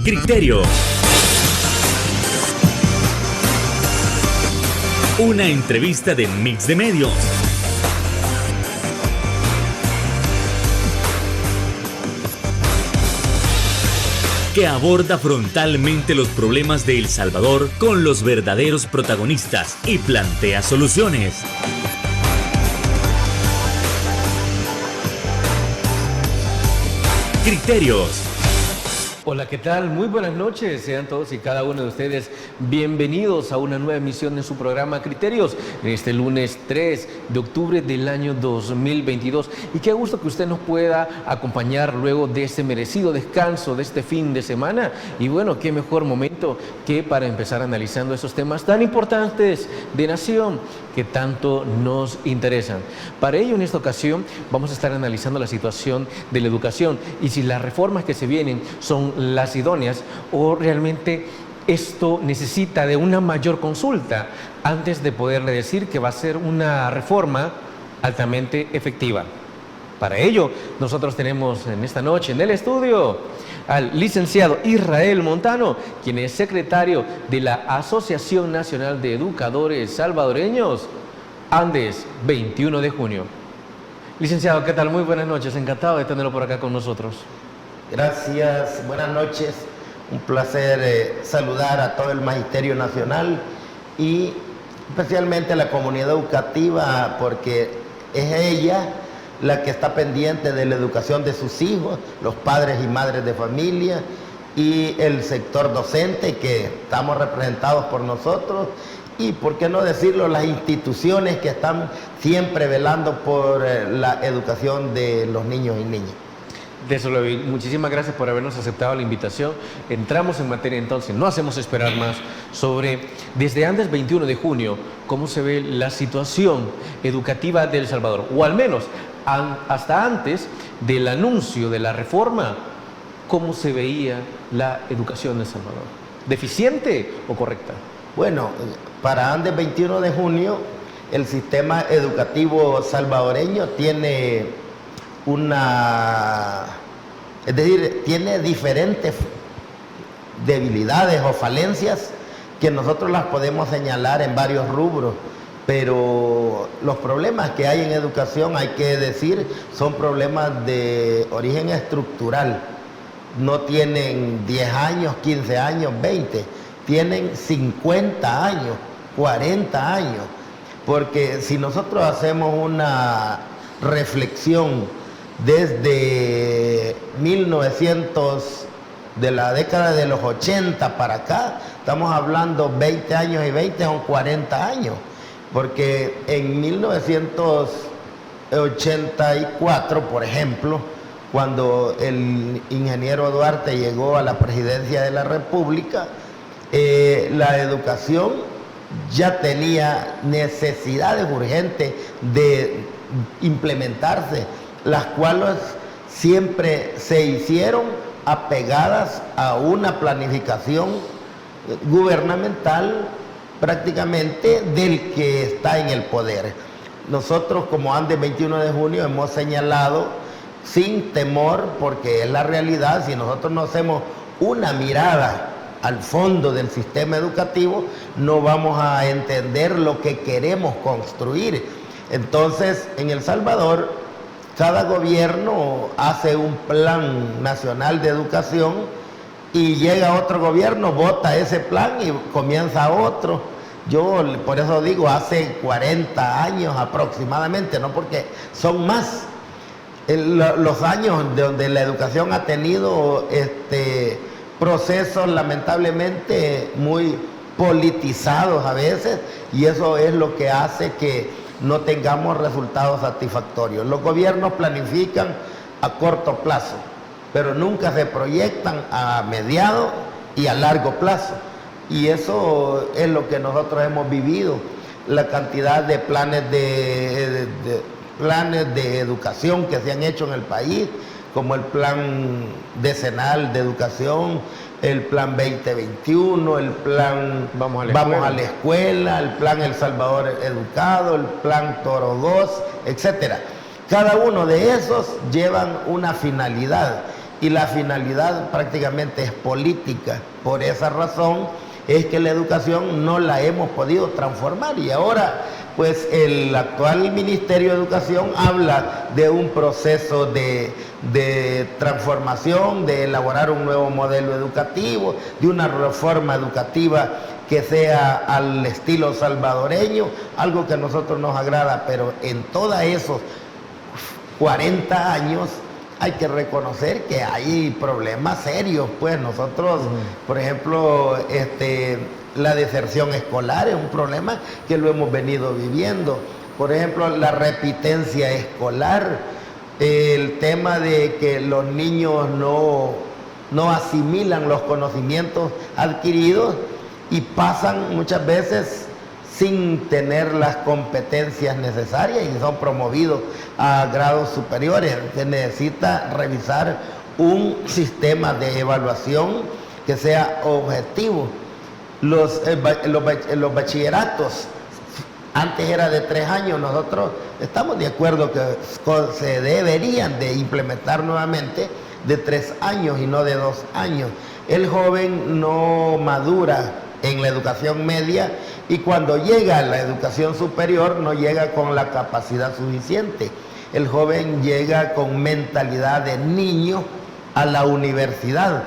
Criterio. Una entrevista de Mix de Medios. Que aborda frontalmente los problemas de El Salvador con los verdaderos protagonistas y plantea soluciones. Criterios. Hola, ¿qué tal? Muy buenas noches. Sean todos y cada uno de ustedes bienvenidos a una nueva emisión de su programa Criterios en este lunes 3 de octubre del año 2022. Y qué gusto que usted nos pueda acompañar luego de este merecido descanso de este fin de semana. Y bueno, qué mejor momento que para empezar analizando esos temas tan importantes de nación que tanto nos interesan. Para ello, en esta ocasión, vamos a estar analizando la situación de la educación y si las reformas que se vienen son las idóneas o realmente esto necesita de una mayor consulta antes de poderle decir que va a ser una reforma altamente efectiva. Para ello, nosotros tenemos en esta noche en el estudio al licenciado Israel Montano, quien es secretario de la Asociación Nacional de Educadores Salvadoreños, Andes 21 de junio. Licenciado, ¿qué tal? Muy buenas noches, encantado de tenerlo por acá con nosotros. Gracias, buenas noches, un placer saludar a todo el Magisterio Nacional y especialmente a la comunidad educativa, porque es ella la que está pendiente de la educación de sus hijos, los padres y madres de familia y el sector docente que estamos representados por nosotros y, por qué no decirlo, las instituciones que están siempre velando por la educación de los niños y niñas. Muchísimas gracias por habernos aceptado la invitación. Entramos en materia entonces, no hacemos esperar más, sobre desde antes 21 de junio, cómo se ve la situación educativa de El Salvador, o al menos hasta antes del anuncio de la reforma, cómo se veía la educación de El Salvador. ¿Deficiente o correcta? Bueno, para antes 21 de junio, el sistema educativo salvadoreño tiene tiene diferentes debilidades o falencias que nosotros las podemos señalar en varios rubros, pero los problemas que hay en educación, hay que decir, son problemas de origen estructural. No tienen 10 años, 15 años, 20, tienen 50 años, 40 años, porque si nosotros hacemos una reflexión desde 1900, de la década de los 80 para acá, estamos hablando 20 años y 20 son 40 años, porque en 1984, por ejemplo, cuando el ingeniero Duarte llegó a la presidencia de la República, la educación ya tenía necesidades urgentes de implementarse, las cuales siempre se hicieron apegadas a una planificación gubernamental prácticamente del que está en el poder. Nosotros como Andes 21 de junio hemos señalado sin temor, porque es la realidad, si nosotros no hacemos una mirada al fondo del sistema educativo, no vamos a entender lo que queremos construir. Entonces, en El Salvador, cada gobierno hace un plan nacional de educación y llega otro gobierno, vota ese plan y comienza otro. Yo por eso digo, hace 40 años aproximadamente, no porque son más los años donde la educación ha tenido procesos lamentablemente muy politizados a veces, y eso es lo que hace que no tengamos resultados satisfactorios. Los gobiernos planifican a corto plazo, pero nunca se proyectan a mediano y a largo plazo. Y eso es lo que nosotros hemos vivido, la cantidad de planes de educación que se han hecho en el país, como el plan decenal de educación, el plan 2021, el plan Vamos a la Escuela, el plan El Salvador Educado, el plan Toro 2, etc. Cada uno de esos llevan una finalidad y la finalidad prácticamente es política. Por esa razón es que la educación no la hemos podido transformar, y ahora pues el actual Ministerio de Educación habla de un proceso de transformación, de elaborar un nuevo modelo educativo, de una reforma educativa que sea al estilo salvadoreño, algo que a nosotros nos agrada, pero en todos esos 40 años hay que reconocer que hay problemas serios. Pues nosotros, por ejemplo, la deserción escolar es un problema que lo hemos venido viviendo. Por ejemplo, la repitencia escolar, el tema de que los niños no asimilan los conocimientos adquiridos y pasan muchas veces sin tener las competencias necesarias y son promovidos a grados superiores. Se necesita revisar un sistema de evaluación que sea objetivo. Los bachilleratos, antes era de 3 años, nosotros estamos de acuerdo que se deberían de implementar nuevamente de 3 años y no de 2 años. El joven no madura en la educación media y cuando llega a la educación superior no llega con la capacidad suficiente. El joven llega con mentalidad de niño a la universidad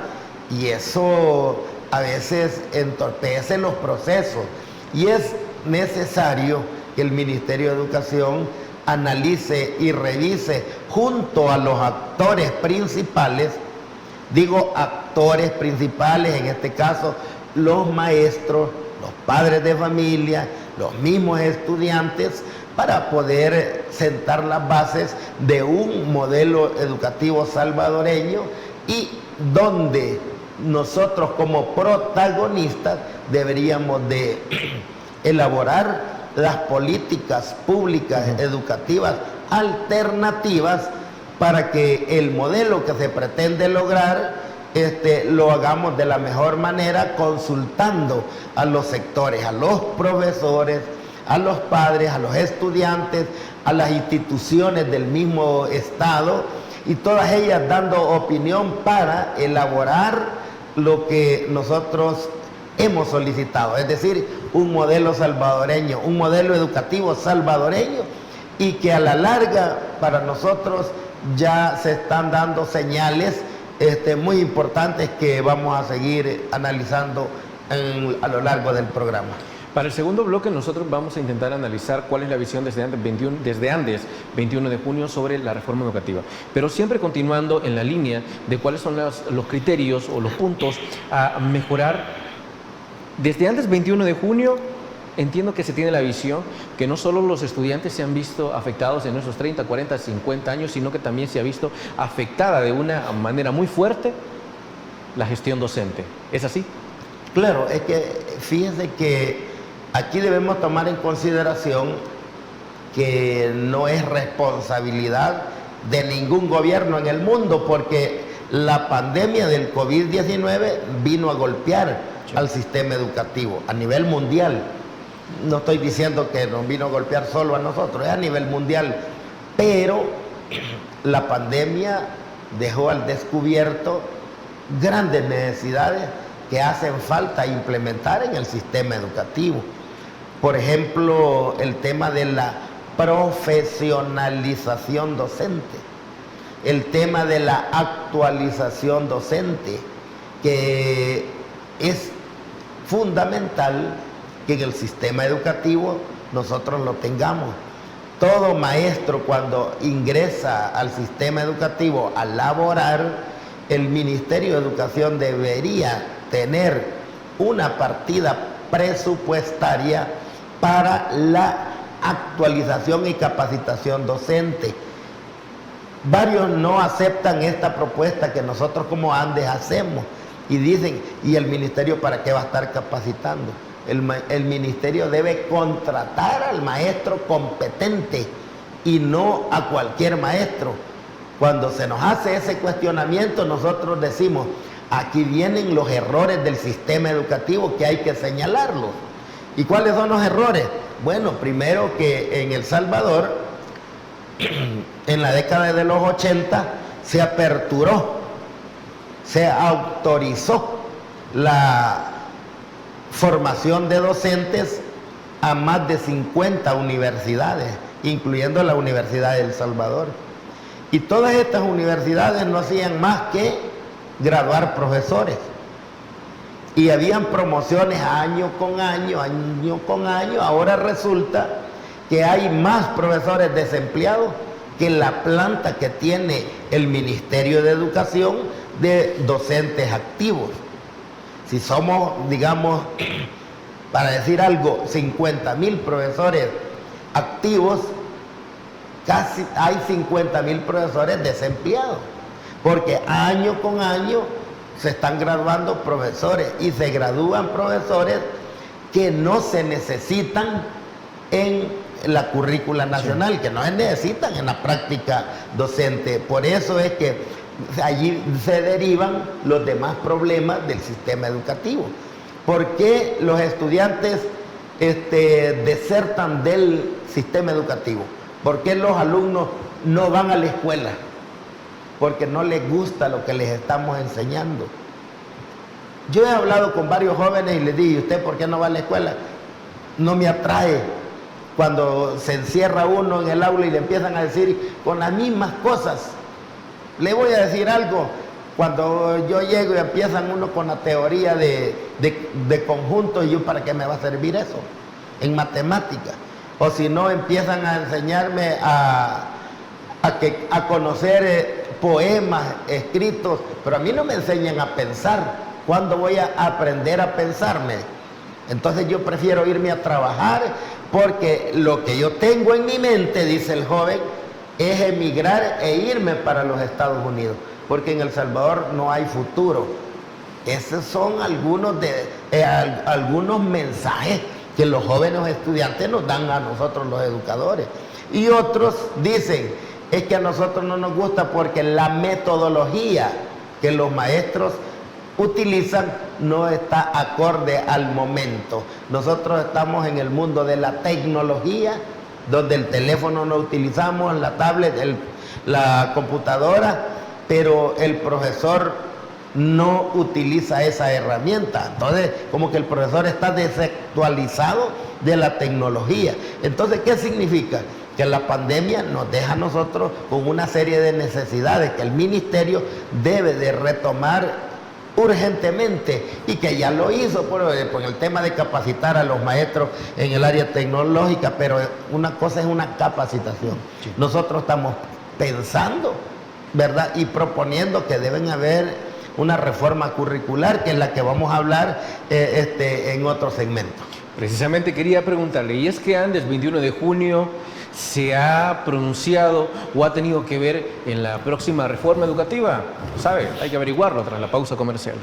y eso a veces entorpece los procesos, y es necesario que el Ministerio de Educación analice y revise junto a los actores principales, digo actores principales, en este caso los maestros, los padres de familia, los mismos estudiantes, para poder sentar las bases de un modelo educativo salvadoreño y donde nosotros como protagonistas deberíamos de elaborar las políticas públicas educativas alternativas para que el modelo que se pretende lograr lo hagamos de la mejor manera, consultando a los sectores, a los profesores, a los padres, a los estudiantes, a las instituciones del mismo Estado, y todas ellas dando opinión para elaborar lo que nosotros hemos solicitado, es decir, un modelo salvadoreño, un modelo educativo salvadoreño, y que a la larga para nosotros ya se están dando señales muy importantes que vamos a seguir analizando a lo largo del programa. Para el segundo bloque nosotros vamos a intentar analizar cuál es la visión desde Andes 21 de junio sobre la reforma educativa, pero siempre continuando en la línea de cuáles son los criterios o los puntos a mejorar. Desde Andes 21 de junio entiendo que se tiene la visión que no solo los estudiantes se han visto afectados en esos 30, 40, 50 años, sino que también se ha visto afectada de una manera muy fuerte la gestión docente. ¿Es así? Claro, es que fíjense que aquí debemos tomar en consideración que no es responsabilidad de ningún gobierno en el mundo, porque la pandemia del COVID-19 vino a golpear al sistema educativo a nivel mundial. No estoy diciendo que nos vino a golpear solo a nosotros, es a nivel mundial, pero la pandemia dejó al descubierto grandes necesidades que hacen falta implementar en el sistema educativo. Por ejemplo, el tema de la profesionalización docente, el tema de la actualización docente, que es fundamental que en el sistema educativo nosotros lo tengamos. Todo maestro cuando ingresa al sistema educativo a laborar, el Ministerio de Educación debería tener una partida presupuestaria para la actualización y capacitación docente. Varios no aceptan esta propuesta que nosotros como Andes hacemos y dicen, ¿y el ministerio para qué va a estar capacitando? El ministerio debe contratar al maestro competente y no a cualquier maestro. Cuando se nos hace ese cuestionamiento, nosotros decimos, aquí vienen los errores del sistema educativo que hay que señalarlos. ¿Y cuáles son los errores? Bueno, primero que en El Salvador, en la década de los 80, se aperturó se autorizó la formación de docentes a más de 50 universidades, incluyendo la Universidad de El Salvador. Y todas estas universidades no hacían más que graduar profesores. Y habían promociones año con año, año con año. Ahora resulta que hay más profesores desempleados que la planta que tiene el Ministerio de Educación de docentes activos. Si somos, digamos, para decir algo, 50,000 profesores activos, casi hay 50,000 profesores desempleados, porque año con año se están graduando profesores y se gradúan profesores que no se necesitan en la currícula nacional, sí, que no se necesitan en la práctica docente. Por eso es que allí se derivan los demás problemas del sistema educativo. ¿Por qué los estudiantes desertan del sistema educativo? ¿Por qué los alumnos no van a la escuela? Porque no les gusta lo que les estamos enseñando. Yo he hablado con varios jóvenes y les digo, ¿y usted por qué no va a la escuela? No me atrae. Cuando se encierra uno en el aula y le empiezan a decir con las mismas cosas. Le voy a decir algo, cuando yo llego y empiezan uno con la teoría de conjuntos, ¿y yo para qué me va a servir eso? En matemática. O si no, empiezan a enseñarme a conocer poemas escritos, pero a mí no me enseñan a pensar. ¿Cuándo voy a aprender a pensarme? Entonces yo prefiero irme a trabajar, porque lo que yo tengo en mi mente, dice el joven, es emigrar e irme para los Estados Unidos, porque en El Salvador no hay futuro. Esos son algunos mensajes que los jóvenes estudiantes nos dan a nosotros los educadores. Y otros dicen, es que a nosotros no nos gusta porque la metodología que los maestros utilizan no está acorde al momento. Nosotros estamos en el mundo de la tecnología, donde el teléfono no utilizamos, la tablet, la computadora, pero el profesor no utiliza esa herramienta. Entonces, como que el profesor está desactualizado de la tecnología. Entonces, ¿qué significa? Que la pandemia nos deja a nosotros con una serie de necesidades que el ministerio debe de retomar urgentemente, y que ya lo hizo por el tema de capacitar a los maestros en el área tecnológica, pero una cosa es una capacitación. Sí. Nosotros estamos pensando, ¿verdad? Y proponiendo que deben haber una reforma curricular, que es la que vamos a hablar en otro segmento. Precisamente quería preguntarle, y es que Andes, 21 de junio, se ha pronunciado o ha tenido que ver en la próxima reforma educativa. ¿Sabe? Hay que averiguarlo tras la pausa comercial.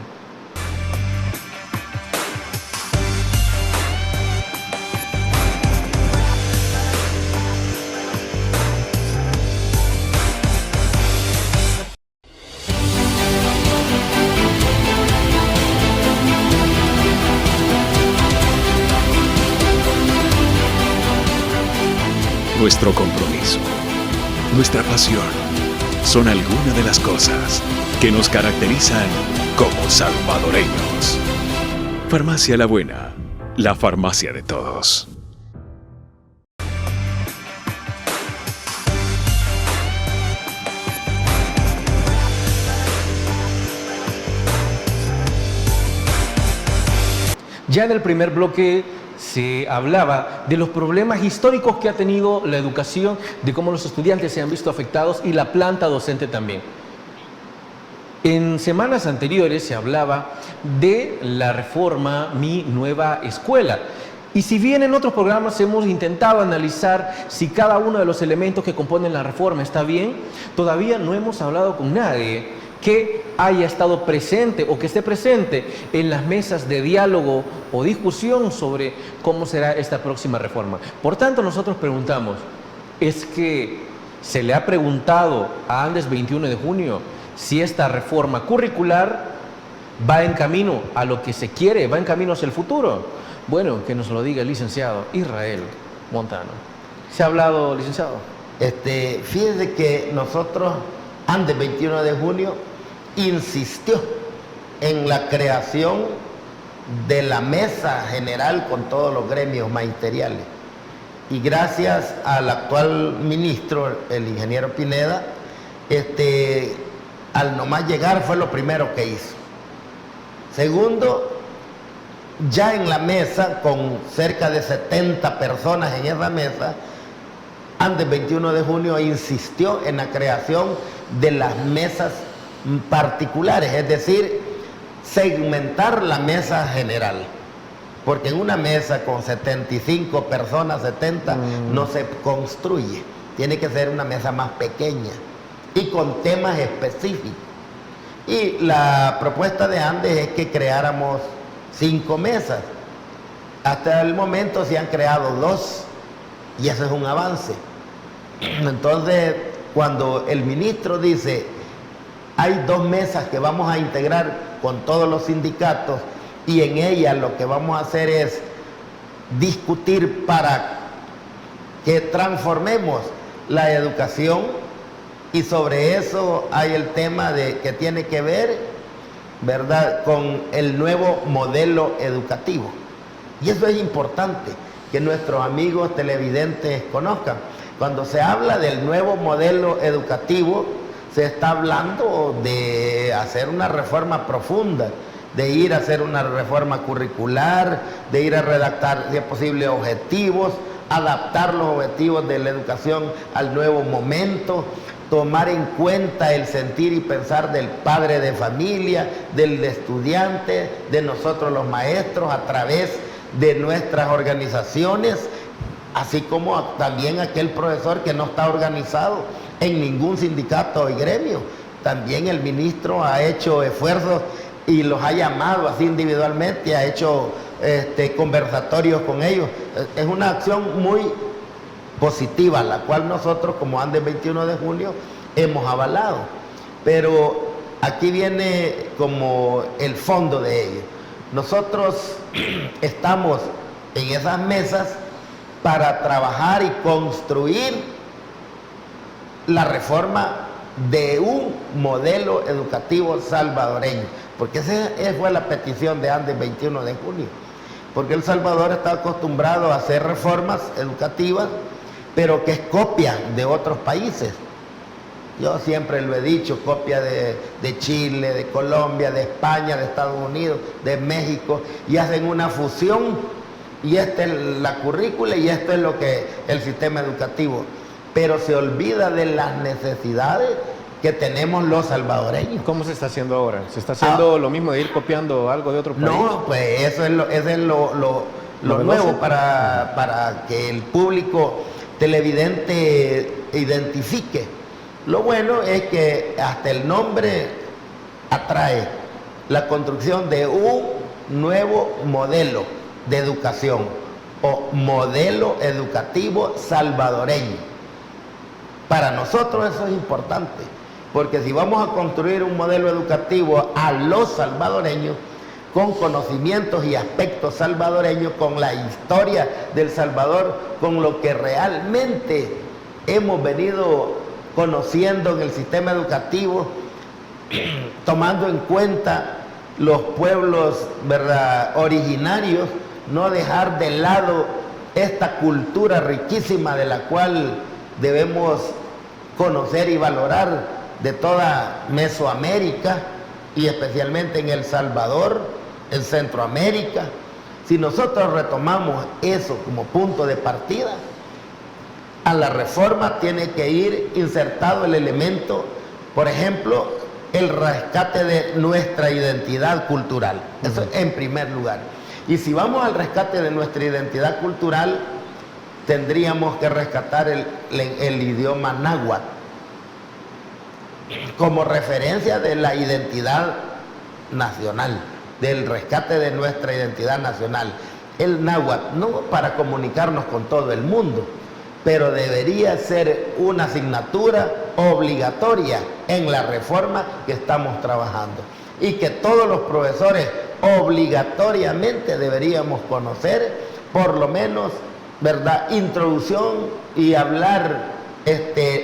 Nuestro compromiso, nuestra pasión, son algunas de las cosas que nos caracterizan como salvadoreños. Farmacia La Buena, la farmacia de todos. Ya en el primer bloque se hablaba de los problemas históricos que ha tenido la educación, de cómo los estudiantes se han visto afectados y la planta docente también. En semanas anteriores se hablaba de la reforma Mi Nueva Escuela. Y si bien en otros programas hemos intentado analizar si cada uno de los elementos que componen la reforma está bien, todavía no hemos hablado con nadie que haya estado presente o que esté presente en las mesas de diálogo o discusión sobre cómo será esta próxima reforma. Por tanto, nosotros preguntamos, ¿es que se le ha preguntado a Andes 21 de junio si esta reforma curricular va en camino a lo que se quiere, va en camino hacia el futuro? Bueno, que nos lo diga el licenciado Israel Montano. ¿Se ha hablado, licenciado? Fíjese que nosotros, Andes 21 de junio, insistió en la creación de la mesa general con todos los gremios magisteriales. Y gracias al actual ministro, el ingeniero Pineda, al nomás llegar fue lo primero que hizo. Segundo, ya en la mesa, con cerca de 70 personas en esa mesa, antes 21 de junio insistió en la creación de las mesas particulares, es decir, segmentar la mesa general. Porque en una mesa con 75 personas, 70, no se construye. Tiene que ser una mesa más pequeña y con temas específicos. Y la propuesta de Andes es que creáramos 5 mesas. Hasta el momento se han creado 2 y eso es un avance. Entonces, cuando el ministro dice, hay 2 mesas que vamos a integrar con todos los sindicatos, y en ella lo que vamos a hacer es discutir para que transformemos la educación, y sobre eso hay el tema que tiene que ver, ¿verdad?, con el nuevo modelo educativo. Y eso es importante que nuestros amigos televidentes conozcan. Cuando se habla del nuevo modelo educativo, se está hablando de hacer una reforma profunda, de ir a hacer una reforma curricular, de ir a redactar, si es posible, objetivos, adaptar los objetivos de la educación al nuevo momento, tomar en cuenta el sentir y pensar del padre de familia, del estudiante, de nosotros los maestros, a través de nuestras organizaciones, así como también aquel profesor que no está organizado en ningún sindicato y gremio. También el ministro ha hecho esfuerzos y los ha llamado así individualmente, ha hecho conversatorios con ellos. Es una acción muy positiva, la cual nosotros como Andes 21 de junio hemos avalado. Pero aquí viene como el fondo de ello. Nosotros estamos en esas mesas para trabajar y construir la reforma de un modelo educativo salvadoreño, porque esa fue la petición de Andes 21 de junio, porque El Salvador está acostumbrado a hacer reformas educativas, pero que es copia de otros países. Yo siempre lo he dicho, copia de Chile, de Colombia, de España, de Estados Unidos, de México, y hacen una fusión, y esta es la currícula y esto es lo que el sistema educativo, pero se olvida de las necesidades que tenemos los salvadoreños. ¿Cómo se está haciendo ahora? ¿Se está haciendo lo mismo de ir copiando algo de otro país? No, pues eso es lo nuevo para que el público televidente identifique. Lo bueno es que hasta el nombre atrae la construcción de un nuevo modelo de educación o modelo educativo salvadoreño. Para nosotros eso es importante, porque si vamos a construir un modelo educativo a los salvadoreños, con conocimientos y aspectos salvadoreños, con la historia del Salvador, con lo que realmente hemos venido conociendo en el sistema educativo, tomando en cuenta los pueblos, ¿verdad?, originarios, no dejar de lado esta cultura riquísima de la cual debemos conocer y valorar de toda Mesoamérica y especialmente en El Salvador, en Centroamérica. Si nosotros retomamos eso como punto de partida, a la reforma tiene que ir insertado el elemento, por ejemplo, el rescate de nuestra identidad cultural. Eso en primer lugar. Y si vamos al rescate de nuestra identidad cultural, tendríamos que rescatar el idioma náhuatl como referencia de la identidad nacional, del rescate de nuestra identidad nacional. El náhuatl, no para comunicarnos con todo el mundo, pero debería ser una asignatura obligatoria en la reforma que estamos trabajando, y que todos los profesores obligatoriamente deberíamos conocer, por lo menos, ¿verdad?, introducción y hablar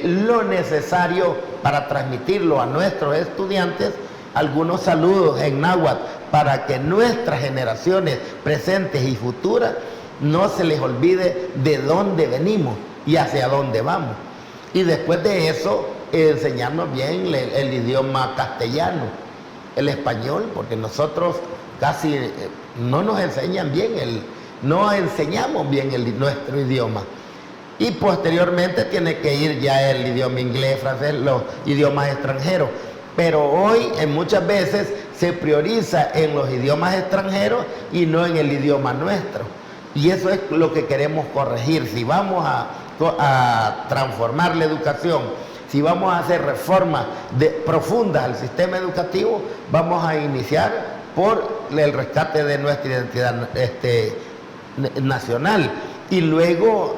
lo necesario para transmitirlo a nuestros estudiantes algunos saludos en náhuatl para que nuestras generaciones presentes y futuras no se les olvide de dónde venimos y hacia dónde vamos. Y después de eso, enseñarnos bien el idioma castellano, el español, porque nosotros casi no nos enseñan bien, no enseñamos bien nuestro idioma. Y posteriormente tiene que ir ya el idioma inglés, francés, los idiomas extranjeros. Pero hoy muchas veces se prioriza en los idiomas extranjeros y no en el idioma nuestro. Y eso es lo que queremos corregir. Si vamos a transformar la educación, si vamos a hacer reformas profundas al sistema educativo, vamos a iniciar por el rescate de nuestra identidad nacional. Y luego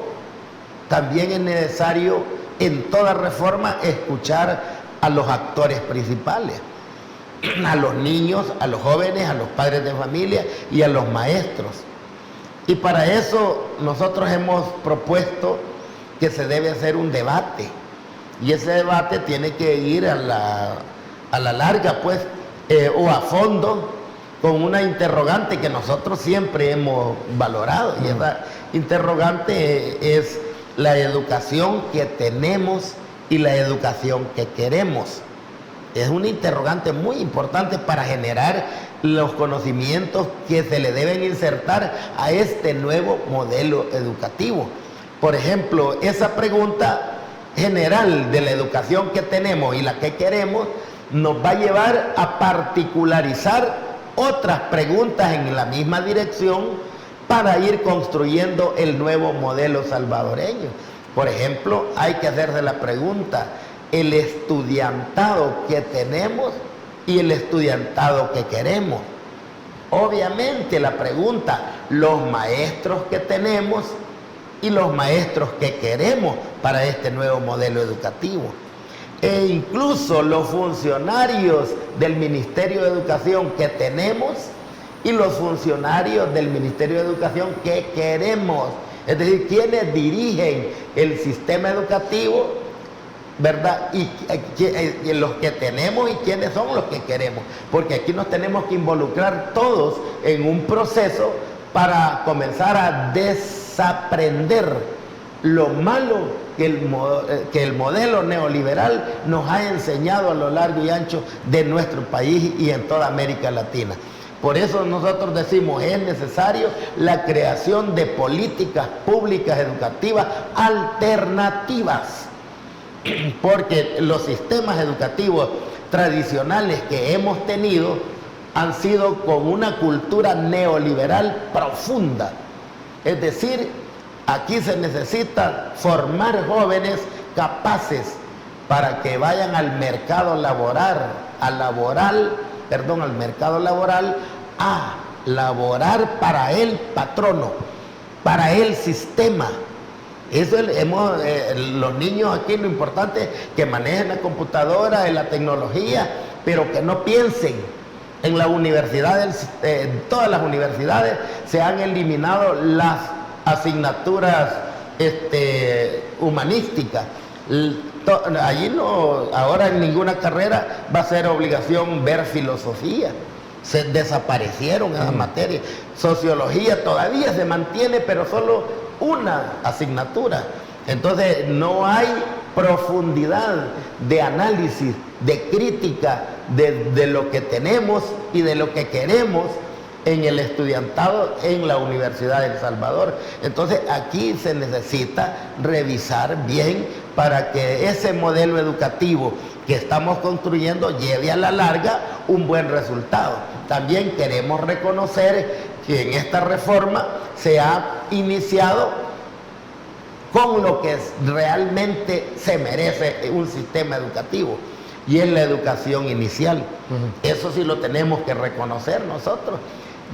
también es necesario en toda reforma escuchar a los actores principales, a los niños, a los jóvenes, a los padres de familia y a los maestros. Y para eso nosotros hemos propuesto que se debe hacer un debate, y ese debate tiene que ir a la larga, pues, o a fondo, con una interrogante que nosotros siempre hemos valorado, y esa interrogante es la educación que tenemos y la educación que queremos. Es una interrogante muy importante para generar los conocimientos que se le deben insertar a este nuevo modelo educativo. Por ejemplo, esa pregunta general de la educación que tenemos y la que queremos nos va a llevar a particularizar otras preguntas en la misma dirección para ir construyendo el nuevo modelo salvadoreño. Por ejemplo, hay que hacerse la pregunta: el estudiantado que tenemos y el estudiantado que queremos. Obviamente la pregunta: los maestros que tenemos y los maestros que queremos para este nuevo modelo educativo. E incluso los funcionarios del Ministerio de Educación que tenemos y los funcionarios del Ministerio de Educación que queremos. Es decir, quienes dirigen el sistema educativo, ¿verdad? Y los que tenemos y quiénes son los que queremos. Porque aquí nos tenemos que involucrar todos en un proceso para comenzar a desaprender lo malo que el modelo neoliberal nos ha enseñado a lo largo y ancho de nuestro país y en toda América Latina. Por eso nosotros decimos, es necesario la creación de políticas públicas educativas alternativas, porque los sistemas educativos tradicionales que hemos tenido han sido con una cultura neoliberal profunda. Es decir, aquí se necesita formar jóvenes capaces para que vayan al mercado laboral, a laborar para el patrono, para el sistema. Eso los niños aquí, lo importante es que manejen la computadora, la tecnología, pero que no piensen. En la universidad, en todas las universidades se han eliminado las asignaturas humanísticas. Allí no, ahora en ninguna carrera va a ser obligación ver filosofía. Se desaparecieron esas materias. Sociología todavía se mantiene, pero solo una asignatura. Entonces no hay profundidad de análisis, de crítica de lo que tenemos y de lo que queremos en el estudiantado en la Universidad de El Salvador. Entonces aquí se necesita revisar bien para que ese modelo educativo que estamos construyendo lleve a la larga un buen resultado. También queremos reconocer que en esta reforma se ha iniciado con lo que realmente se merece un sistema educativo, y es la educación inicial. Eso sí lo tenemos que reconocer nosotros.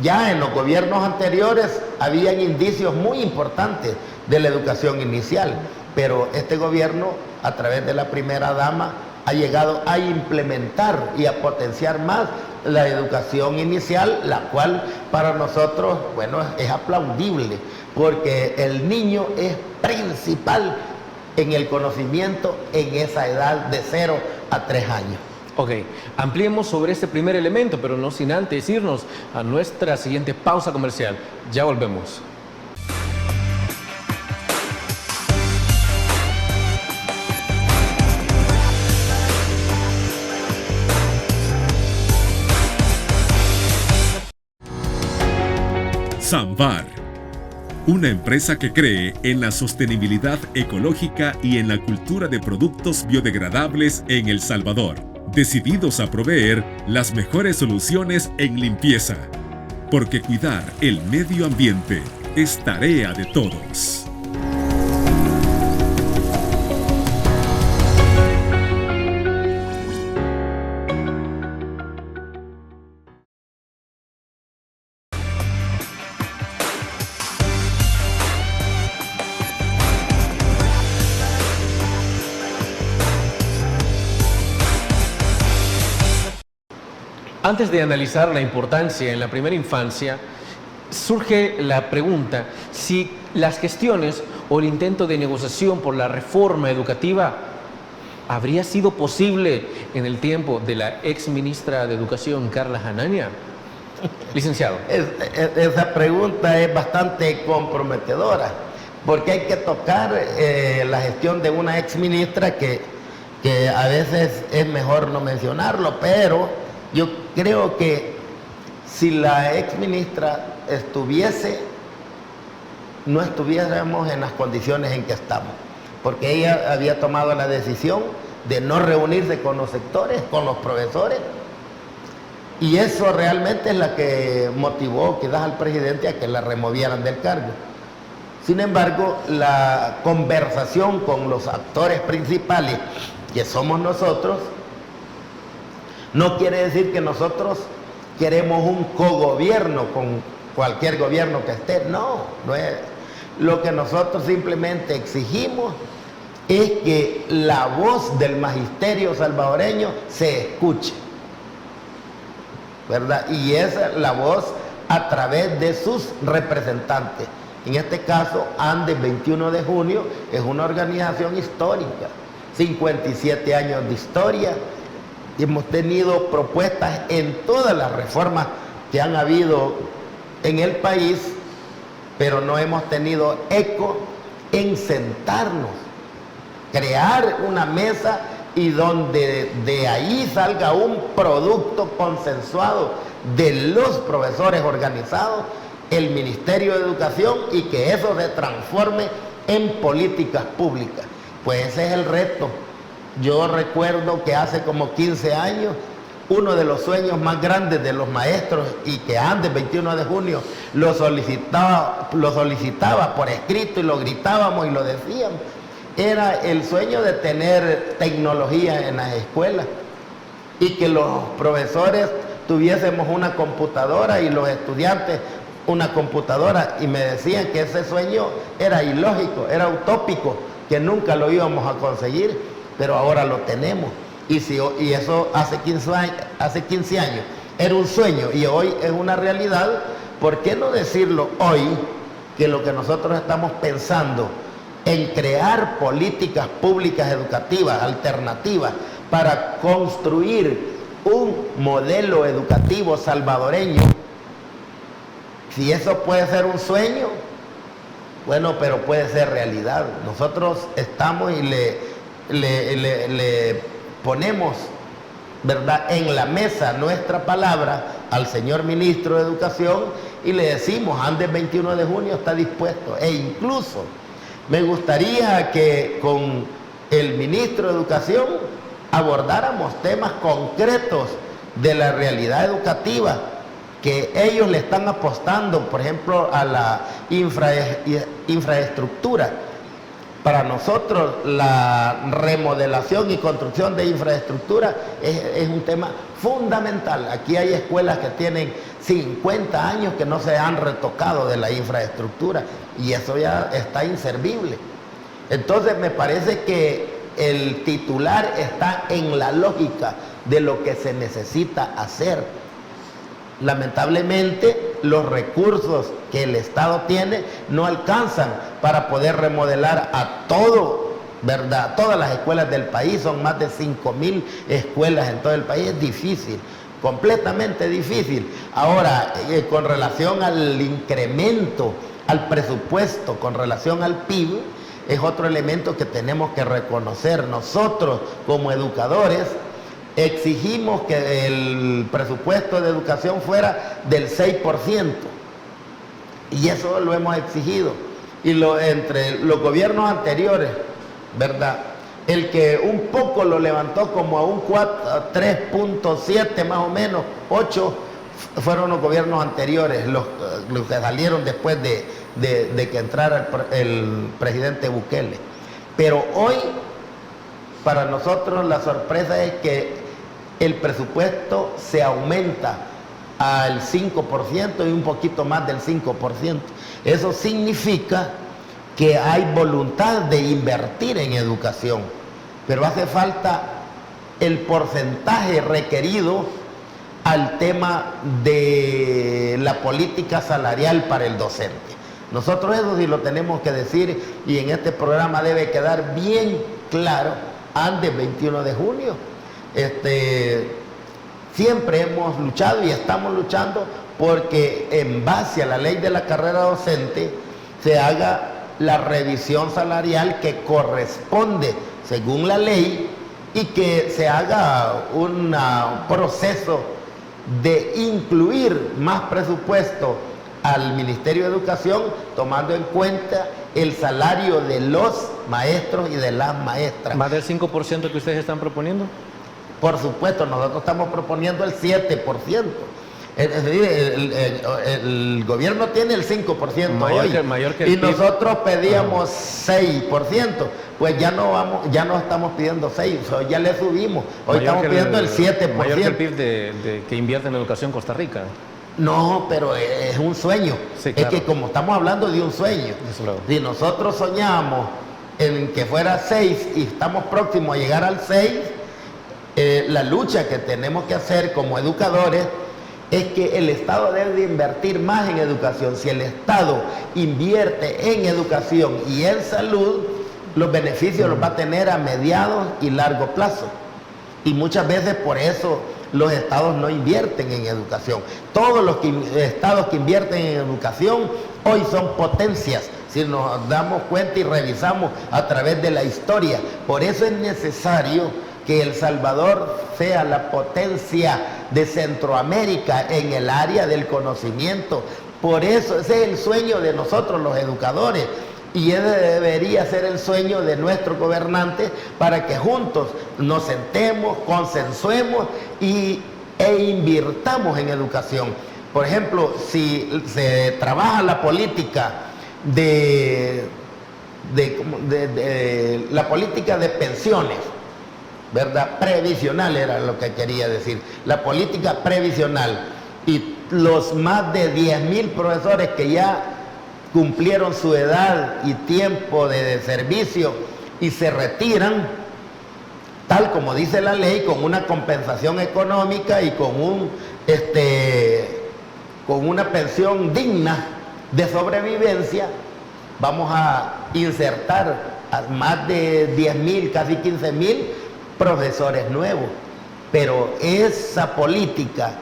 Ya en los gobiernos anteriores habían indicios muy importantes de la educación inicial, pero este gobierno, a través de la primera dama, ha llegado a implementar y a potenciar más la educación inicial, la cual para nosotros, bueno, es aplaudible, porque el niño es principal en el conocimiento en esa edad de 0 a 3 años. Ok, ampliemos sobre este primer elemento, pero no sin antes irnos a nuestra siguiente pausa comercial. Ya volvemos. Samvar, una empresa que cree en la sostenibilidad ecológica y en la cultura de productos biodegradables en El Salvador, decididos a proveer las mejores soluciones en limpieza, porque cuidar el medio ambiente es tarea de todos. Antes de analizar la importancia en la primera infancia, surge la pregunta si las gestiones o el intento de negociación por la reforma educativa habría sido posible en el tiempo de la ex ministra de Educación, Carla Hanania. Licenciado. Esa pregunta es bastante comprometedora, porque hay que tocar la gestión de una ex ministra que a veces es mejor no mencionarlo, pero yo creo que si la ex ministra estuviese, no estuviéramos en las condiciones en que estamos, porque ella había tomado la decisión de no reunirse con los sectores, con los profesores, y eso realmente es la que motivó quizás al presidente a que la removieran del cargo. Sin embargo, la conversación con los actores principales, que somos nosotros, no quiere decir que nosotros queremos un cogobierno con cualquier gobierno que esté, no es. Lo que nosotros simplemente exigimos es que la voz del magisterio salvadoreño se escuche, ¿verdad? Y esa es la voz a través de sus representantes. En este caso, Andes 21 de junio es una organización histórica, 57 años de historia. Hemos tenido propuestas en todas las reformas que han habido en el país, pero no hemos tenido eco en sentarnos, crear una mesa y donde de ahí salga un producto consensuado de los profesores organizados, el Ministerio de Educación, y que eso se transforme en políticas públicas. Pues ese es el reto. Yo recuerdo que hace como 15 años, uno de los sueños más grandes de los maestros, y que antes, 21 de junio, lo solicitaba por escrito y lo gritábamos y lo decíamos, era el sueño de tener tecnología en las escuelas y que los profesores tuviésemos una computadora y los estudiantes una computadora, y me decían que ese sueño era ilógico, era utópico, que nunca lo íbamos a conseguir. Pero ahora lo tenemos, y eso hace 15 años era un sueño y hoy es una realidad. ¿Por qué no decirlo hoy, que lo que nosotros estamos pensando en crear políticas públicas educativas alternativas para construir un modelo educativo salvadoreño? Si eso puede ser un sueño, bueno, pero puede ser realidad. Nosotros estamos y le ponemos, ¿verdad?, en la mesa nuestra palabra al señor ministro de Educación y le decimos, Andes 21 de junio está dispuesto. E incluso me gustaría que con el ministro de Educación abordáramos temas concretos de la realidad educativa que ellos le están apostando, por ejemplo, a la infraestructura. Para nosotros la remodelación y construcción de infraestructura es un tema fundamental. Aquí hay escuelas que tienen 50 años que no se han retocado de la infraestructura y eso ya está inservible. Entonces me parece que el titular está en la lógica de lo que se necesita hacer. Lamentablemente, los recursos que el Estado tiene no alcanzan para poder remodelar a todo ¿verdad? Todas las escuelas del país, son más de 5.000 escuelas en todo el país, es difícil, completamente difícil. Ahora, con relación al incremento, al presupuesto, con relación al PIB, es otro elemento que tenemos que reconocer. Nosotros, como educadores, exigimos que el presupuesto de educación fuera del 6%, y eso lo hemos exigido. Y entre los gobiernos anteriores, ¿verdad? El que un poco lo levantó como a un 3.7 más o menos, 8, fueron los gobiernos anteriores, los que salieron después de que entrara el presidente Bukele. Pero hoy, para nosotros la sorpresa es que el presupuesto se aumenta al 5% y un poquito más del 5%. Eso significa que hay voluntad de invertir en educación, pero hace falta el porcentaje requerido al tema de la política salarial para el docente. Nosotros eso sí lo tenemos que decir, y en este programa debe quedar bien claro antes del 21 de junio. Siempre hemos luchado y estamos luchando porque en base a la ley de la carrera docente se haga la revisión salarial que corresponde según la ley, y que se haga un proceso de incluir más presupuesto al Ministerio de Educación, tomando en cuenta el salario de los maestros y de las maestras. ¿Más del 5% que ustedes están proponiendo? Por supuesto, nosotros estamos proponiendo el 7%. Es decir, el gobierno tiene el 5% mayor que el y PIB. Nosotros pedíamos 6%, pues ya no estamos pidiendo 6, ya le subimos, hoy estamos pidiendo el 7%. Mayor que el PIB que invierte en educación Costa Rica. No, pero es un sueño. Sí, claro. Es que como estamos hablando de un sueño, si nosotros soñamos en que fuera 6 y estamos próximos a llegar al 6, la lucha que tenemos que hacer como educadores es que el Estado debe de invertir más en educación. Si el Estado invierte en educación y en salud, los beneficios los va a tener a mediados y largo plazo. Y muchas veces por eso los estados no invierten en educación. Todos los estados que invierten en educación hoy son potencias, si nos damos cuenta y revisamos a través de la historia. Por eso es necesario que El Salvador sea la potencia de Centroamérica en el área del conocimiento. Por eso ese es el sueño de nosotros los educadores, y ese debería ser el sueño de nuestros gobernantes, para que juntos nos sentemos, consensuemos e invirtamos en educación. Por ejemplo, si se trabaja la política la política de pensiones, ¿verdad? Previsional era lo que quería decir, la política previsional, y los más de 10.000 profesores que ya cumplieron su edad y tiempo de servicio y se retiran, tal como dice la ley, con una compensación económica y con una pensión digna de sobrevivencia, vamos a insertar a más de 10.000, casi 15.000 profesores nuevos. Pero esa política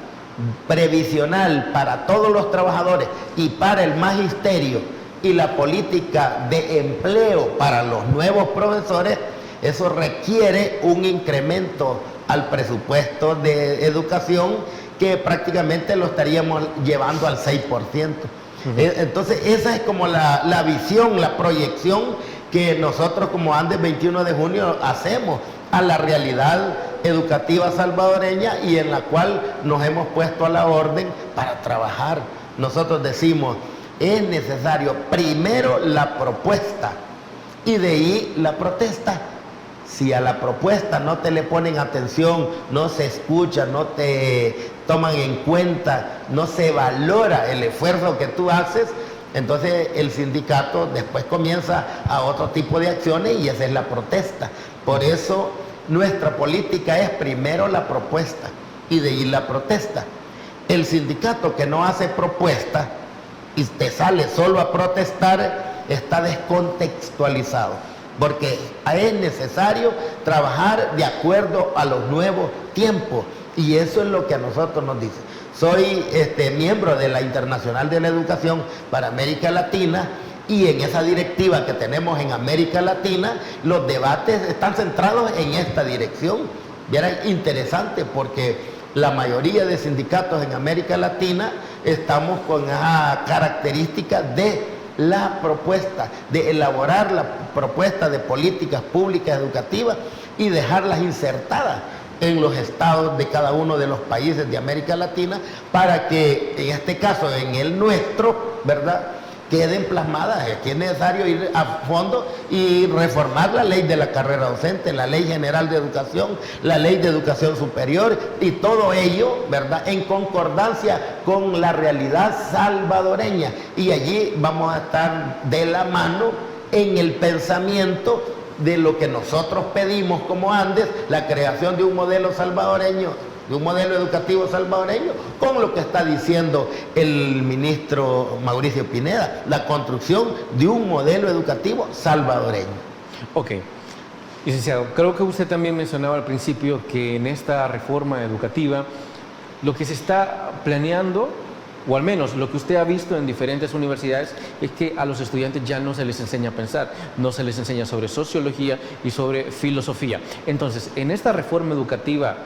previsional para todos los trabajadores y para el magisterio, y la política de empleo para los nuevos profesores, eso requiere un incremento al presupuesto de educación que prácticamente lo estaríamos llevando al 6%. Entonces esa es como la visión, la proyección que nosotros como Andes 21 de junio hacemos a la realidad educativa salvadoreña, y en la cual nos hemos puesto a la orden para trabajar. Nosotros decimos, es necesario primero la propuesta y de ahí la protesta. Si a la propuesta no te le ponen atención, no se escucha, no te toman en cuenta, no se valora el esfuerzo que tú haces, entonces el sindicato después comienza a otro tipo de acciones, y esa es la protesta. Por eso nuestra política es primero la propuesta y de ahí la protesta. El sindicato que no hace propuesta y te sale solo a protestar está descontextualizado. porque es necesario trabajar de acuerdo a los nuevos tiempos, y eso es lo que a nosotros nos dice. Soy miembro de la Internacional de la Educación para América Latina, y en esa directiva que tenemos en América Latina, los debates están centrados en esta dirección. Y era interesante porque la mayoría de sindicatos en América Latina estamos con esa característica de la propuesta, de elaborar la propuesta de políticas públicas educativas y dejarlas insertadas en los estados de cada uno de los países de América Latina, para que en este caso, en el nuestro, ¿verdad?, queden plasmadas. Aquí es necesario ir a fondo y reformar la ley de la carrera docente, la ley general de educación, la ley de educación superior, y todo ello, ¿verdad?, en concordancia con la realidad salvadoreña. Y allí vamos a estar de la mano en el pensamiento de lo que nosotros pedimos como Andes, la creación de un modelo salvadoreño, de un modelo educativo salvadoreño, con lo que está diciendo el ministro Mauricio Pineda, la construcción de un modelo educativo salvadoreño. Ok. Licenciado, creo que usted también mencionaba al principio que en esta reforma educativa lo que se está planeando, o al menos lo que usted ha visto en diferentes universidades, es que a los estudiantes ya no se les enseña a pensar, no se les enseña sobre sociología y sobre filosofía. Entonces, en esta reforma educativa,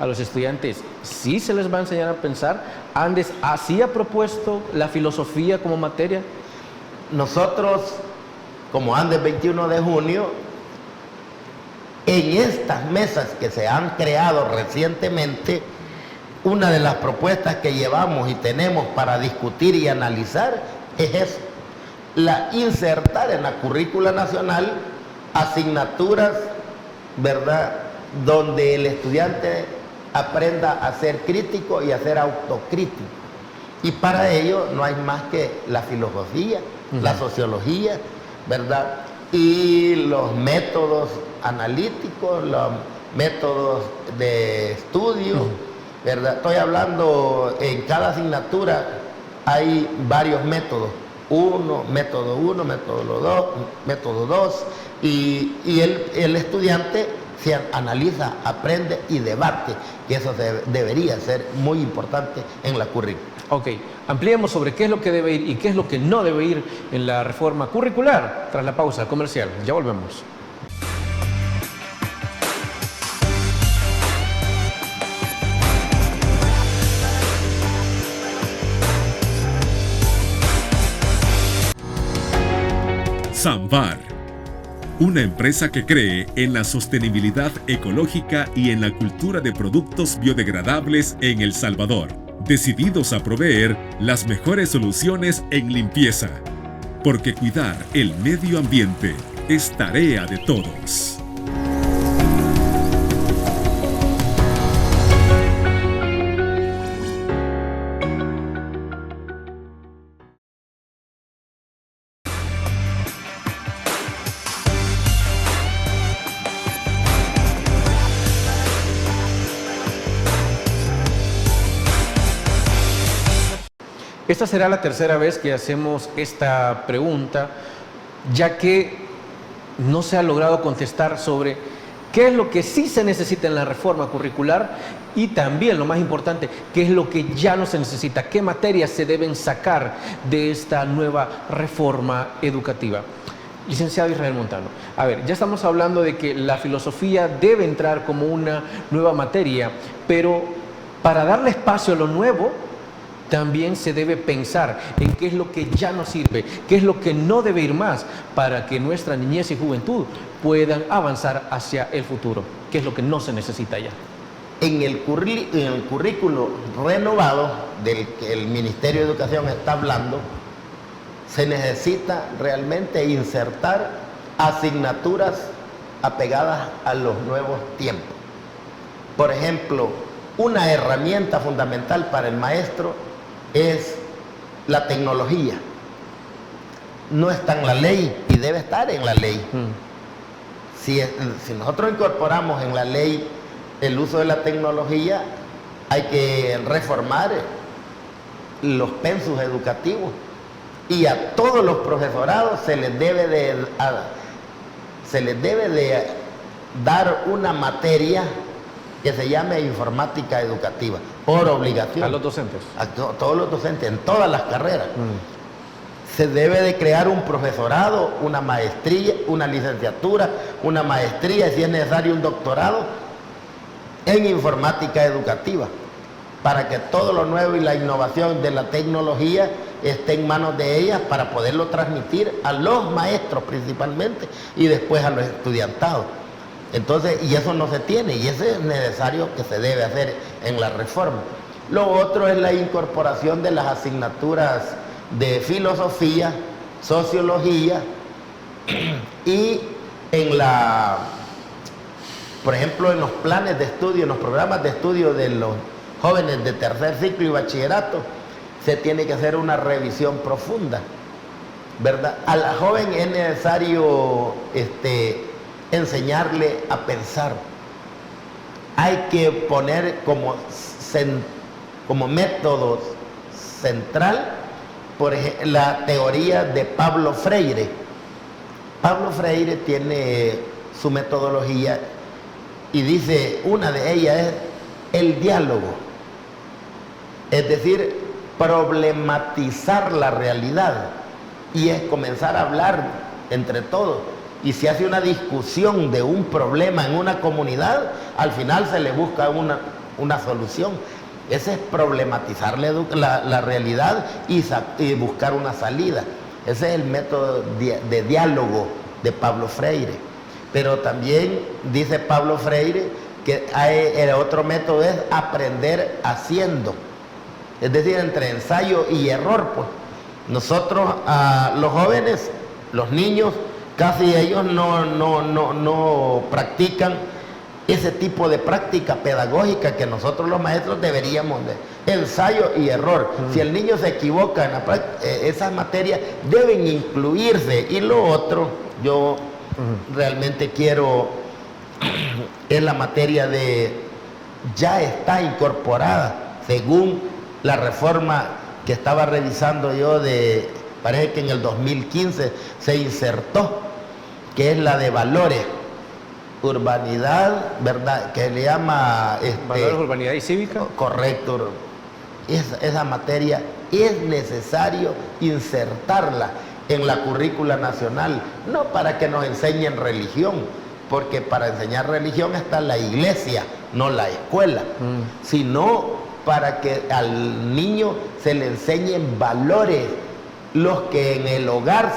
a los estudiantes sí se les va a enseñar a pensar. ¿Andes así ha propuesto la filosofía como materia? Nosotros, como Andes 21 de junio, en estas mesas que se han creado recientemente, una de las propuestas que llevamos y tenemos para discutir y analizar es eso, insertar en la currícula nacional asignaturas, ¿verdad?, donde el estudiante aprenda a ser crítico y a ser autocrítico. Y para ello no hay más que la filosofía, la sociología, ¿verdad?, y los métodos analíticos, los métodos de estudio, ¿verdad? Estoy hablando, en cada asignatura hay varios métodos. Método 1, método 2, y el estudiante se analiza, aprende y debate, que eso debería ser muy importante en la currícula. Ok, ampliemos sobre qué es lo que debe ir y qué es lo que no debe ir en la reforma curricular tras la pausa comercial. Ya volvemos. Samvar, una empresa que cree en la sostenibilidad ecológica y en la cultura de productos biodegradables en El Salvador, decididos a proveer las mejores soluciones en limpieza, porque cuidar el medio ambiente es tarea de todos. Esta será la tercera vez que hacemos esta pregunta, ya que no se ha logrado contestar sobre qué es lo que sí se necesita en la reforma curricular y también, lo más importante, qué es lo que ya no se necesita, qué materias se deben sacar de esta nueva reforma educativa. Licenciado Israel Montano, a ver, ya estamos hablando de que la filosofía debe entrar como una nueva materia, pero para darle espacio a lo nuevo, también se debe pensar en qué es lo que ya no sirve, qué es lo que no debe ir más para que nuestra niñez y juventud puedan avanzar hacia el futuro, qué es lo que no se necesita ya. En el currículo renovado del que el Ministerio de Educación está hablando, se necesita realmente insertar asignaturas apegadas a los nuevos tiempos. Por ejemplo, una herramienta fundamental para el maestro es la tecnología. No está en la ley y debe estar en la ley. Si nosotros incorporamos en la ley el uso de la tecnología, hay que reformar los pensus educativos, y a todos los profesorados se les debe se les debe de dar una materia que se llame informática educativa, por obligación. ¿A los docentes? A todos los docentes, en todas las carreras. Se debe de crear un profesorado, una maestría, una licenciatura, una maestría, y si es necesario un doctorado en informática educativa, para que todo lo nuevo y la innovación de la tecnología esté en manos de ellas para poderlo transmitir a los maestros principalmente y después a los estudiantados. Entonces, y eso no se tiene, y eso es necesario que se debe hacer en la reforma. Lo otro es la incorporación de las asignaturas de filosofía, sociología y por ejemplo, en los planes de estudio, en los programas de estudio de los jóvenes de tercer ciclo y bachillerato, se tiene que hacer una revisión profunda, ¿verdad? A la joven es necesario enseñarle a pensar. Hay que poner como método central, por ejemplo, la teoría de Pablo Freire. Pablo Freire tiene su metodología y dice, una de ellas es el diálogo, es decir, problematizar la realidad, y es comenzar a hablar entre todos. Y si hace una discusión de un problema en una comunidad, al final se le busca una solución. Ese es problematizar la realidad y buscar una salida. Ese es el método de diálogo de Pablo Freire. Pero también dice Pablo Freire que el otro método es aprender haciendo. Es decir, entre ensayo y error, pues. Nosotros, los jóvenes, los niños, casi ellos no practican ese tipo de práctica pedagógica que nosotros los maestros deberíamos de ensayo y error. Si el niño se equivoca en esas materias deben incluirse. Y lo otro, yo realmente quiero, es la materia ya está incorporada según la reforma que estaba revisando yo, parece que en el 2015 se insertó, que es la de valores, urbanidad, ¿verdad? Que le llama... ¿Valores, urbanidad y cívica? Correcto. Esa materia es necesario insertarla en la currícula nacional, no para que nos enseñen religión, porque para enseñar religión está la iglesia, no la escuela, sino para que al niño se le enseñen valores, los que en el hogar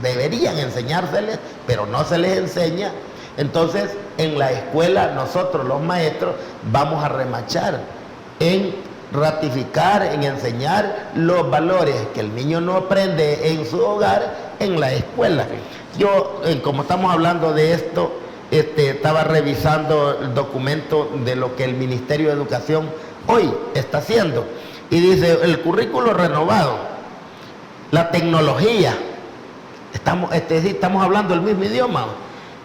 deberían enseñárseles, pero no se les enseña. Entonces, en la escuela nosotros los maestros vamos a remachar en ratificar, en enseñar los valores que el niño no aprende en su hogar, en la escuela. Yo, como estamos hablando de esto, estaba revisando el documento de lo que el Ministerio de Educación hoy está haciendo, y dice el renovado, la tecnología, estamos hablando el mismo idioma,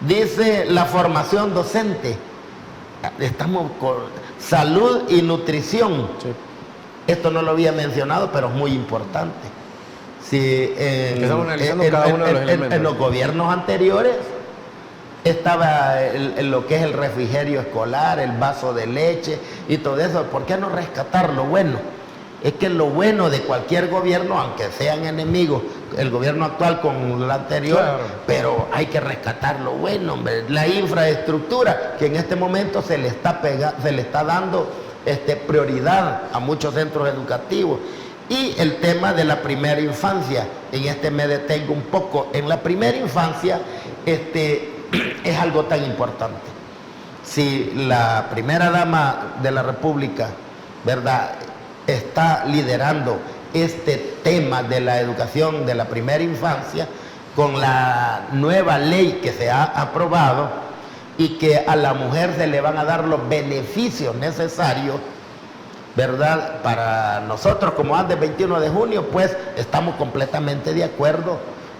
dice la formación docente, estamos con salud y nutrición. Sí. Esto no lo había mencionado, pero es muy importante. Si estamos analizando cada uno de los elementos. En los gobiernos anteriores estaba lo que es el refrigerio escolar, el vaso de leche y todo eso. ¿Por qué no rescatar lo bueno? Es que lo bueno de cualquier gobierno, aunque sean enemigos, el gobierno actual con el anterior, claro, pero hay que rescatar lo bueno, hombre. La infraestructura, que en este momento se le está dando prioridad a muchos centros educativos. Y el tema de la primera infancia, en me detengo un poco. En la primera infancia, es algo tan importante. Si la primera dama de la República, ¿verdad?, está liderando este tema de la educación de la primera infancia con la nueva ley que se ha aprobado y que a la mujer se le van a dar los beneficios necesarios, ¿verdad? Para nosotros como antes 21 de junio, pues estamos completamente de acuerdo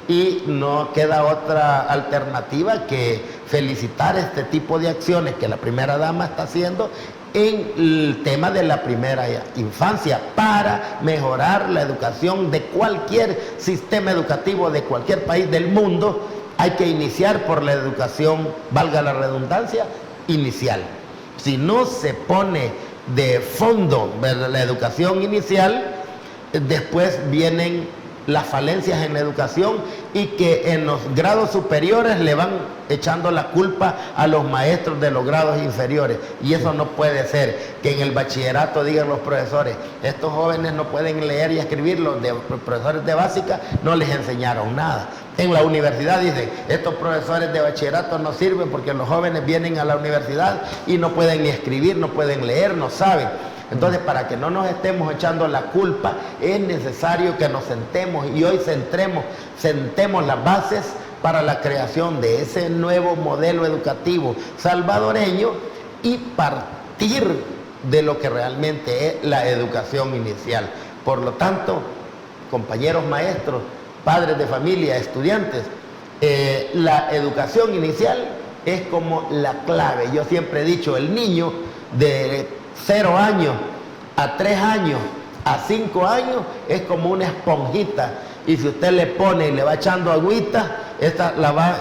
y no queda otra alternativa que felicitar este tipo de acciones que la primera dama está haciendo en el tema de la primera infancia para mejorar la educación de cualquier sistema educativo de cualquier país del mundo. hay que iniciar por la educación, valga la redundancia, inicial. Si no se pone de fondo la educación inicial, después vienen las falencias en la educación y que en los grados superiores le van echando la culpa a los maestros de los grados inferiores. Y eso no puede ser, que en el bachillerato digan los profesores, estos jóvenes no pueden leer y escribir, los profesores de básica no les enseñaron nada. En la universidad dicen, estos profesores de bachillerato no sirven porque los jóvenes vienen a la universidad y no pueden ni escribir, no pueden leer, no saben. Entonces, para que no nos estemos echando la culpa, es necesario que nos sentemos y hoy sentemos las bases para la creación de ese nuevo modelo educativo salvadoreño y partir de lo que realmente es la educación inicial. Por lo tanto, compañeros maestros, padres de familia, estudiantes, la educación inicial es como la clave. Yo siempre he dicho, el niño de 0 años a 3 años a 5 años es como una esponjita, y si usted le pone y le va echando agüita,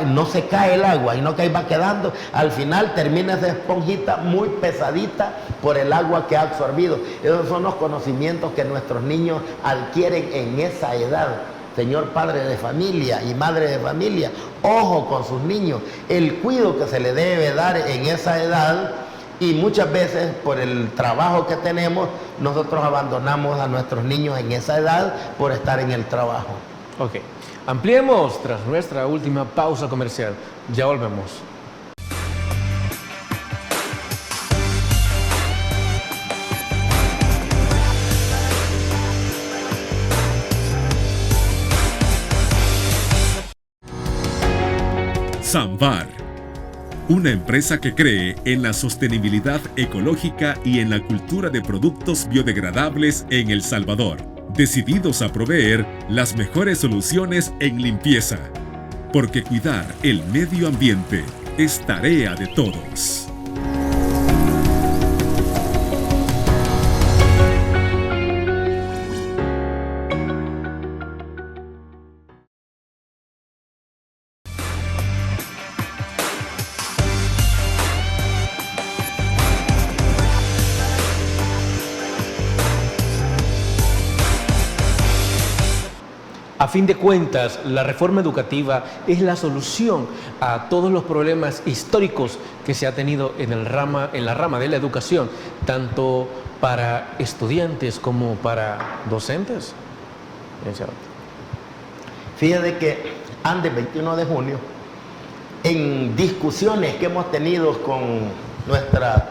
no se cae el agua, y no que va quedando, al final termina esa esponjita muy pesadita por el agua que ha absorbido. Esos son los conocimientos que nuestros niños adquieren en esa edad. Señor padre de familia y madre de familia, ojo con sus niños, el cuidado que se le debe dar en esa edad. Y muchas veces por el trabajo que tenemos, nosotros abandonamos a nuestros niños en esa edad por estar en el trabajo. Ok, ampliemos tras nuestra última pausa comercial. Ya volvemos. Samvar, una empresa que cree en la sostenibilidad ecológica y en la cultura de productos biodegradables en El Salvador, decididos a proveer las mejores soluciones en limpieza, porque cuidar el medio ambiente es tarea de todos. A fin de cuentas, la reforma educativa es la solución a todos los problemas históricos que se ha tenido en la rama de la educación, tanto para estudiantes como para docentes. Fíjate que antes, 21 de junio, en discusiones que hemos tenido con nuestras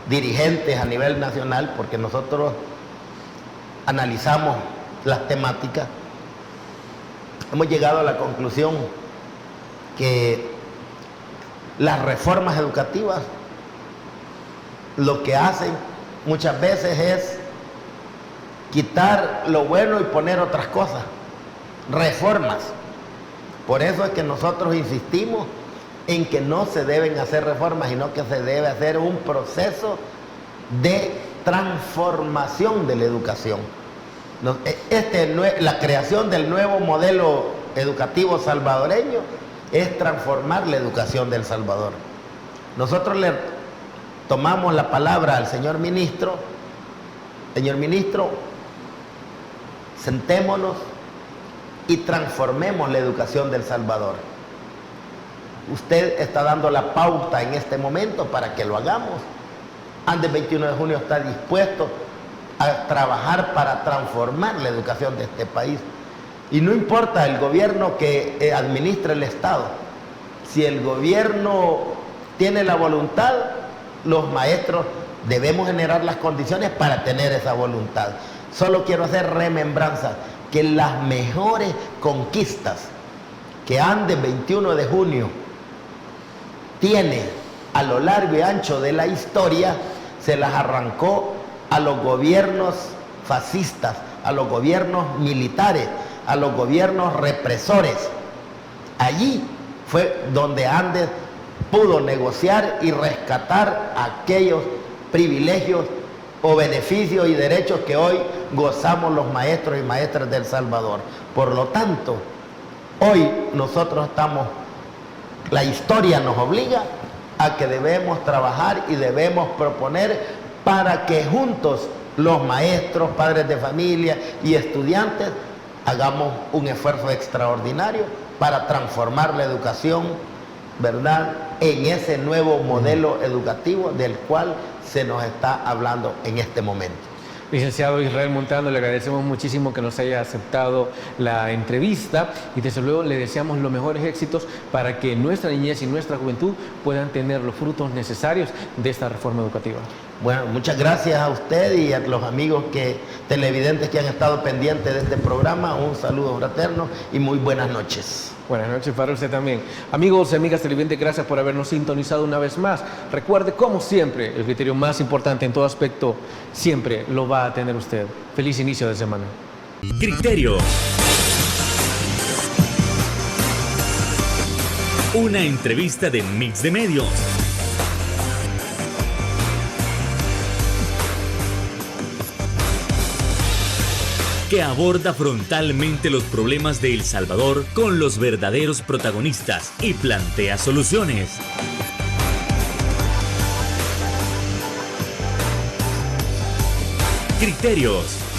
dirigentes a nivel nacional, porque nosotros analizamos las temáticas, hemos llegado a la conclusión que las reformas educativas lo que hacen muchas veces es quitar lo bueno y poner otras cosas, reformas. Por eso es que nosotros insistimos en que no se deben hacer reformas, sino que se debe hacer un proceso de transformación de la educación. La creación del nuevo modelo educativo salvadoreño es transformar la educación de El Salvador. Nosotros le tomamos la palabra al señor ministro. Señor ministro, sentémonos y transformemos la educación de El Salvador. Usted está dando la pauta en este momento para que lo hagamos. Antes del 21 de junio está dispuesto a trabajar para transformar la educación de este país. Y no importa el gobierno que administre el Estado, si el gobierno tiene la voluntad, los maestros debemos generar las condiciones para tener esa voluntad. Solo quiero hacer remembranza que las mejores conquistas que Andes 21 de junio tiene a lo largo y ancho de la historia, se las arrancó a los gobiernos fascistas, a los gobiernos militares, a los gobiernos represores. Allí fue donde Andes pudo negociar y rescatar aquellos privilegios o beneficios y derechos que hoy gozamos los maestros y maestras de El Salvador. Por lo tanto, hoy nosotros estamos La historia nos obliga a que debemos trabajar y debemos proponer para que juntos los maestros, padres de familia y estudiantes hagamos un esfuerzo extraordinario para transformar la educación, ¿verdad?, en ese nuevo modelo educativo del cual se nos está hablando en este momento. Licenciado Israel Montano, le agradecemos muchísimo que nos haya aceptado la entrevista y desde luego le deseamos los mejores éxitos para que nuestra niñez y nuestra juventud puedan tener los frutos necesarios de esta reforma educativa. Bueno, muchas gracias a usted y a los amigos televidentes que han estado pendientes de este programa. Un saludo fraterno y muy buenas noches. Buenas noches para usted también. Amigos y amigas televidentes, gracias por habernos sintonizado una vez más. Recuerde, como siempre, el criterio más importante en todo aspecto siempre lo va a tener usted. Feliz inicio de semana. Criterio. Una entrevista de Mix de Medios. Que aborda frontalmente los problemas de El Salvador con los verdaderos protagonistas y plantea soluciones. Criterios.